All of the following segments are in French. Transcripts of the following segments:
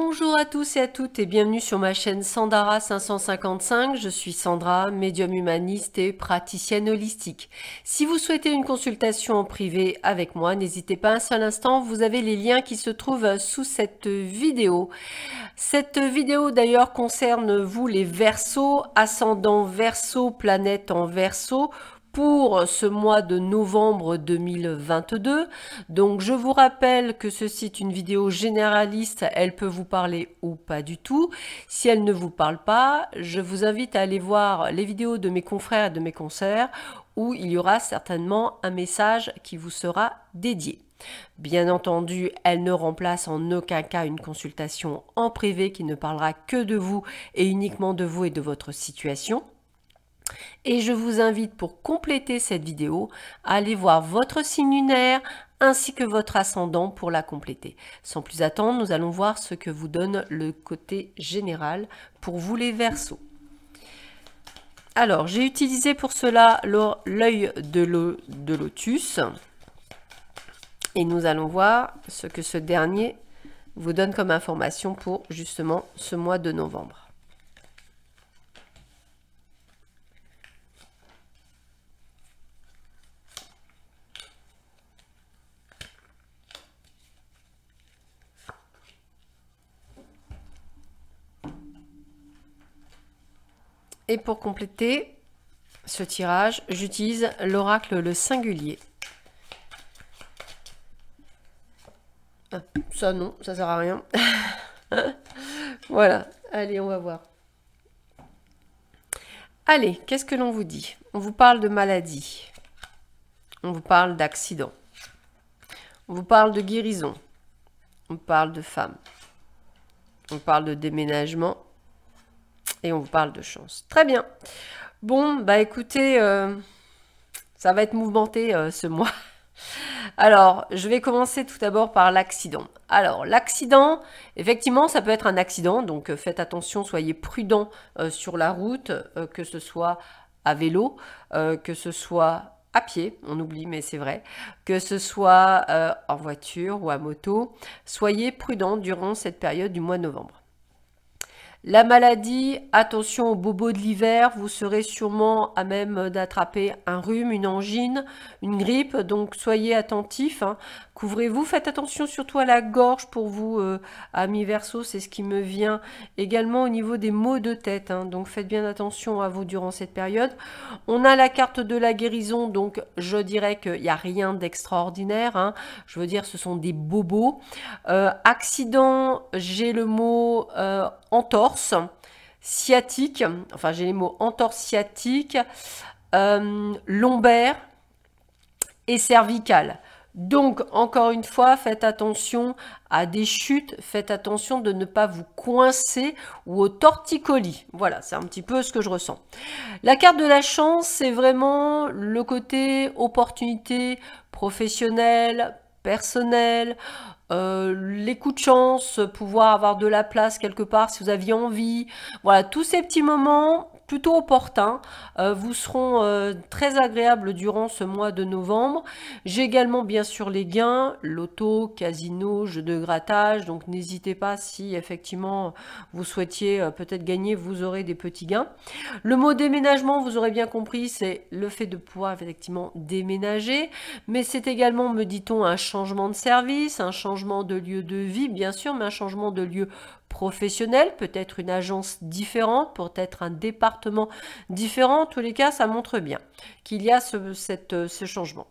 Bonjour à tous et à toutes et bienvenue sur ma chaîne Sandara 555. Je suis Sandra, médium humaniste et praticienne holistique. Si vous souhaitez une consultation en privé avec moi, n'hésitez pas un seul instant, vous avez les liens qui se trouvent sous cette vidéo. Cette vidéo d'ailleurs concerne vous les Verseaux, ascendant Verseau, planète en Verseau, pour ce mois de novembre 2022. Donc je vous rappelle que ceci est une vidéo généraliste, elle peut vous parler ou pas du tout. Si elle ne vous parle pas, je vous invite à aller voir les vidéos de mes confrères et de mes consoeurs où il y aura certainement un message qui vous sera dédié. Bien entendu, elle ne remplace en aucun cas une consultation en privé qui ne parlera que de vous et uniquement de vous et de votre situation. Et je vous invite pour compléter cette vidéo à aller voir votre signe lunaire ainsi que votre ascendant pour la compléter. Sans plus attendre, nous allons voir ce que vous donne le côté général pour vous les Verseaux. Alors, j'ai utilisé pour cela l'œil de lotus. Et nous allons voir ce que ce dernier vous donne comme information pour justement ce mois de novembre. Et pour compléter ce tirage, j'utilise l'oracle le singulier. Ah, ça non, ça sert à rien. Voilà, allez, on va voir. Allez, qu'est-ce que l'on vous dit? On vous parle de maladie. On vous parle d'accident. On vous parle de guérison. On parle de femme. On parle de déménagement. Et on vous parle de chance. Très bien. Bon, bah écoutez, ça va être mouvementé ce mois. Alors, je vais commencer tout d'abord par l'accident. Alors, l'accident, effectivement, ça peut être un accident. Donc, faites attention, soyez prudent sur la route, que ce soit à vélo, que ce soit à pied, on oublie, mais c'est vrai, que ce soit en voiture ou à moto. Soyez prudent durant cette période du mois de novembre. La maladie, attention aux bobos de l'hiver, vous serez sûrement à même d'attraper un rhume, une angine, une grippe, donc soyez attentifs, hein. Couvrez-vous, faites attention surtout à la gorge pour vous, amis Verseaux, c'est ce qui me vient également au niveau des maux de tête, hein, donc faites bien attention à vous durant cette période. On a la carte de la guérison, donc je dirais qu'il n'y a rien d'extraordinaire, hein. Je veux dire ce sont des bobos. Accident, j'ai le mot entorse sciatique, enfin j'ai les mots entorse sciatique, lombaire et cervicale. Donc, encore une fois, faites attention à des chutes, faites attention de ne pas vous coincer ou au torticolis. Voilà, c'est un petit peu ce que je ressens. La carte de la chance, c'est vraiment le côté opportunité professionnelle, personnelle, les coups de chance, pouvoir avoir de la place quelque part si vous aviez envie. Voilà, tous ces petits moments plutôt opportuns vous seront très agréables durant ce mois de novembre. J'ai également bien sûr les gains, loto, casino, jeux de grattage, donc n'hésitez pas si effectivement vous souhaitiez peut-être gagner, vous aurez des petits gains. Le mot déménagement, vous aurez bien compris, c'est le fait de pouvoir effectivement déménager, mais c'est également, me dit-on, un changement de service, un changement de lieu de vie, bien sûr, mais un changement de lieu professionnel, peut-être une agence différente, peut-être un département différent. En tous les cas, ça montre bien qu'il y a ce changement.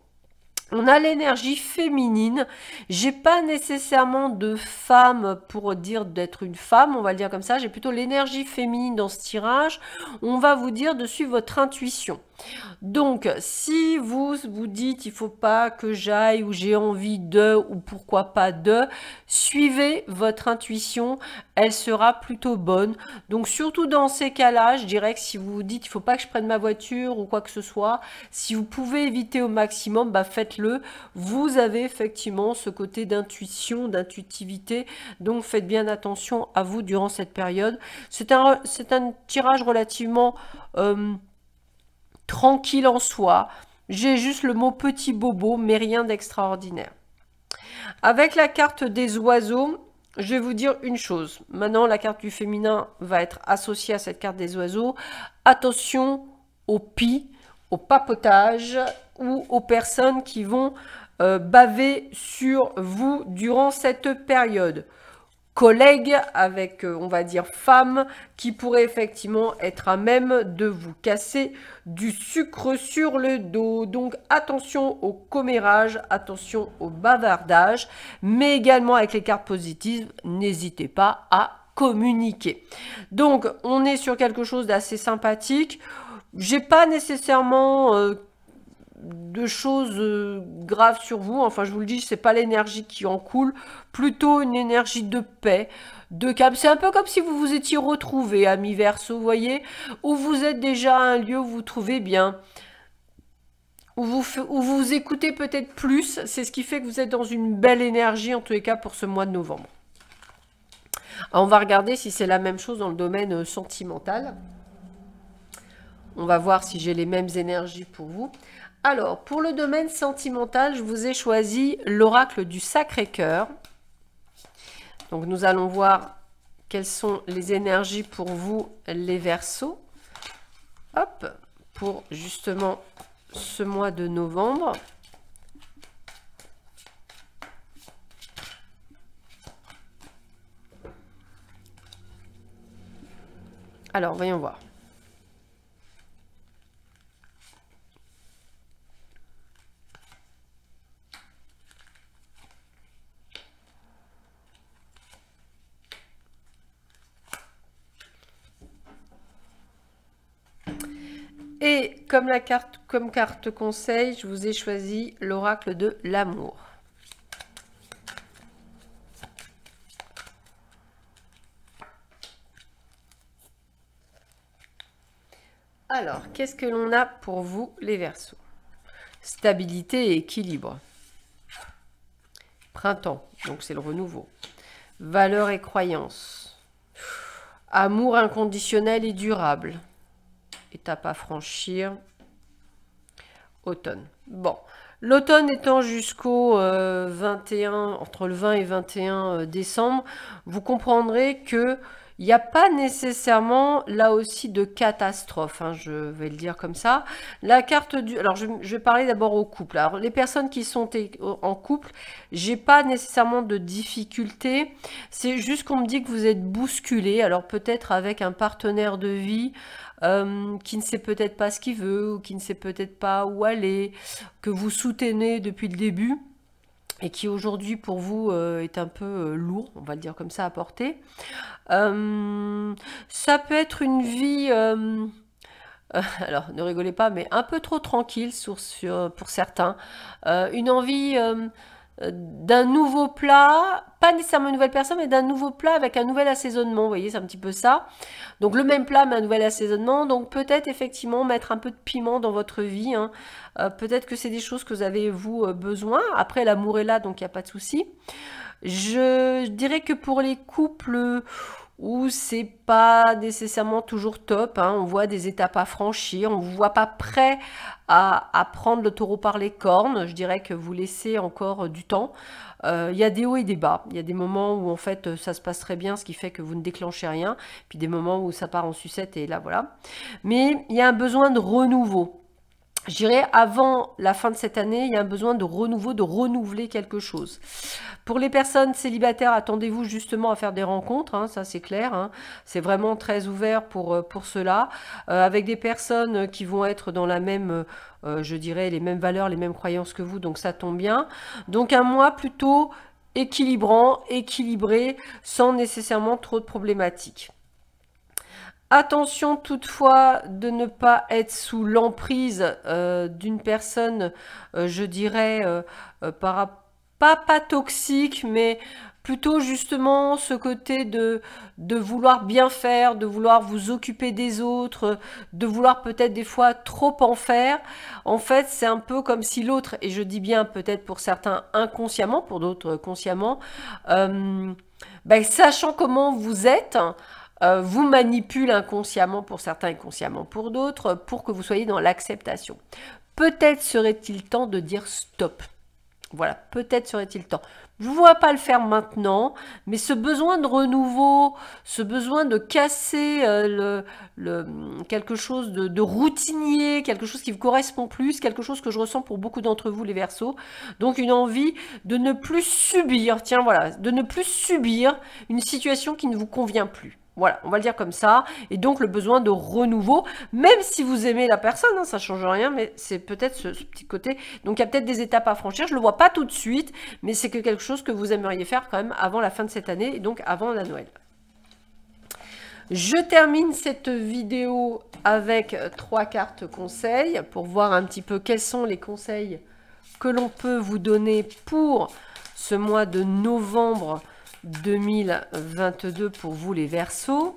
On a l'énergie féminine. J'ai pas nécessairement de femme pour dire d'être une femme, on va le dire comme ça. J'ai plutôt l'énergie féminine dans ce tirage. On va vous dire de suivre votre intuition. Donc, si vous vous dites il faut pas que j'aille ou j'ai envie de ou pourquoi pas de, suivez votre intuition, elle sera plutôt bonne. Donc, surtout dans ces cas-là, je dirais que si vous vous dites il faut pas que je prenne ma voiture ou quoi que ce soit, si vous pouvez éviter au maximum, bah faites-le. Vous avez effectivement ce côté d'intuition, d'intuitivité, donc faites bien attention à vous durant cette période. C'est un tirage relativement tranquille en soi. J'ai juste le mot petit bobo, mais rien d'extraordinaire. Avec la carte des oiseaux, je vais vous dire une chose. Maintenant, la carte du féminin va être associée à cette carte des oiseaux. Attention aux pis, au papotage ou aux personnes qui vont baver sur vous durant cette période. Collègues avec, on va dire, femmes qui pourraient effectivement être à même de vous casser du sucre sur le dos. Donc attention au commérage, attention au bavardage, mais également avec les cartes positives, n'hésitez pas à communiquer. Donc on est sur quelque chose d'assez sympathique. J'ai pas nécessairement de choses graves sur vous. Enfin, je vous le dis, c'est pas l'énergie qui en coule, plutôt une énergie de paix, de calme. C'est un peu comme si vous vous étiez retrouvé, ami Verseau, vous voyez, où vous êtes déjà à un lieu où vous vous trouvez bien, où vous écoutez peut-être plus. C'est ce qui fait que vous êtes dans une belle énergie, en tous les cas, pour ce mois de novembre. Alors, on va regarder si c'est la même chose dans le domaine sentimental. On va voir si j'ai les mêmes énergies pour vous. Alors, pour le domaine sentimental, je vous ai choisi l'oracle du Sacré-Cœur. Donc, nous allons voir quelles sont les énergies pour vous, les Verseaux. Hop, pour justement ce mois de novembre. Alors, voyons voir. Et comme carte conseil, je vous ai choisi l'oracle de l'amour. Alors, qu'est-ce que l'on a pour vous, les Verseaux? Stabilité et équilibre. Printemps, donc c'est le renouveau. Valeurs et croyances. Amour inconditionnel et durable. Étape à franchir. Automne. Bon, l'automne étant jusqu'au 21, entre le 20 et 21 décembre, vous comprendrez que il n'y a pas nécessairement là aussi de catastrophe, hein, je vais le dire comme ça. La carte du... Alors, je vais parler d'abord au couple. Alors, les personnes qui sont en couple, j'ai pas nécessairement de difficulté. C'est juste qu'on me dit que vous êtes bousculé. Alors, peut-être avec un partenaire de vie qui ne sait peut-être pas ce qu'il veut, ou qui ne sait peut-être pas où aller, que vous soutenez depuis le début, et qui aujourd'hui pour vous est un peu lourd, on va le dire comme ça, à porter. Ça peut être une vie, alors ne rigolez pas, mais un peu trop tranquille pour certains. Une envie d'un nouveau plat, pas nécessairement une nouvelle personne, mais d'un nouveau plat avec un nouvel assaisonnement, vous voyez, c'est un petit peu ça. Donc le même plat, mais un nouvel assaisonnement, donc peut-être effectivement mettre un peu de piment dans votre vie, hein. Peut-être que c'est des choses que vous avez, vous, besoin. Après, l'amour est là, donc il n'y a pas de souci. Je dirais que pour les couples où c'est pas nécessairement toujours top, hein, on voit des étapes à franchir, on ne vous voit pas prêt à prendre le taureau par les cornes, je dirais que vous laissez encore du temps. Il y a des hauts et des bas, il y a des moments où en fait ça se passe très bien, ce qui fait que vous ne déclenchez rien, puis des moments où ça part en sucette et là voilà. Mais il y a un besoin de renouveau. Je dirais, avant la fin de cette année, il y a un besoin de renouveau, de renouveler quelque chose. Pour les personnes célibataires, attendez-vous justement à faire des rencontres, hein, ça c'est clair. Hein. C'est vraiment très ouvert pour cela. Avec des personnes qui vont être dans la même, je dirais, les mêmes valeurs, les mêmes croyances que vous, donc ça tombe bien. Donc un mois plutôt équilibrant, équilibré, sans nécessairement trop de problématiques. Attention toutefois de ne pas être sous l'emprise d'une personne, je dirais, pas toxique, mais plutôt justement ce côté de vouloir bien faire, de vouloir vous occuper des autres, de vouloir peut-être des fois trop en faire. En fait, c'est un peu comme si l'autre, et je dis bien peut-être pour certains inconsciemment, pour d'autres consciemment, sachant comment vous êtes, vous manipule inconsciemment pour certains, inconsciemment pour d'autres, pour que vous soyez dans l'acceptation. Peut-être serait-il temps de dire stop. Voilà, peut-être serait-il temps. Je ne vois pas le faire maintenant, mais ce besoin de renouveau, ce besoin de casser quelque chose de routinier, quelque chose qui vous correspond plus, quelque chose que je ressens pour beaucoup d'entre vous, les Verseaux. Donc une envie de ne plus subir, tiens voilà, de ne plus subir une situation qui ne vous convient plus. Voilà, on va le dire comme ça. Et donc, le besoin de renouveau, même si vous aimez la personne, hein, ça ne change rien, mais c'est peut-être ce petit côté. Donc, il y a peut-être des étapes à franchir. Je ne le vois pas tout de suite, mais c'est quelque chose que vous aimeriez faire quand même avant la fin de cette année, et donc avant la Noël. Je termine cette vidéo avec 3 cartes conseils pour voir un petit peu quels sont les conseils que l'on peut vous donner pour ce mois de novembre 2022 pour vous les Verseaux.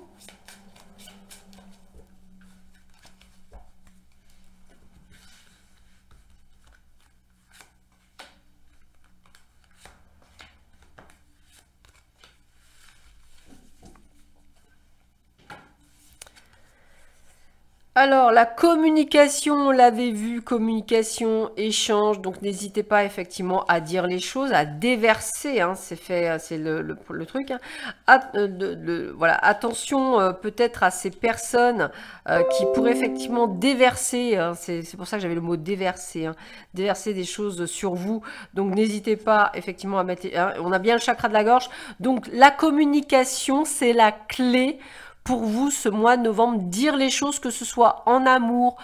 Alors, la communication, on l'avait vu, communication, échange, donc n'hésitez pas effectivement à dire les choses, à déverser, hein, c'est le truc. Hein. Voilà, attention peut-être à ces personnes qui pourraient effectivement déverser, hein, c'est pour ça que j'avais le mot déverser, hein, déverser des choses sur vous, donc n'hésitez pas effectivement à mettre, hein, on a bien le chakra de la gorge, donc la communication, c'est la clé pour vous ce mois de novembre, dire les choses, que ce soit en amour,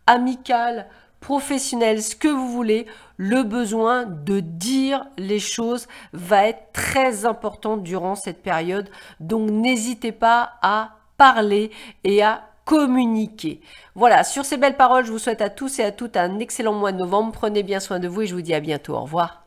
amical, professionnel, ce que vous voulez, le besoin de dire les choses va être très important durant cette période. Donc n'hésitez pas à parler et à communiquer. Voilà, sur ces belles paroles, je vous souhaite à tous et à toutes un excellent mois de novembre. Prenez bien soin de vous et je vous dis à bientôt. Au revoir.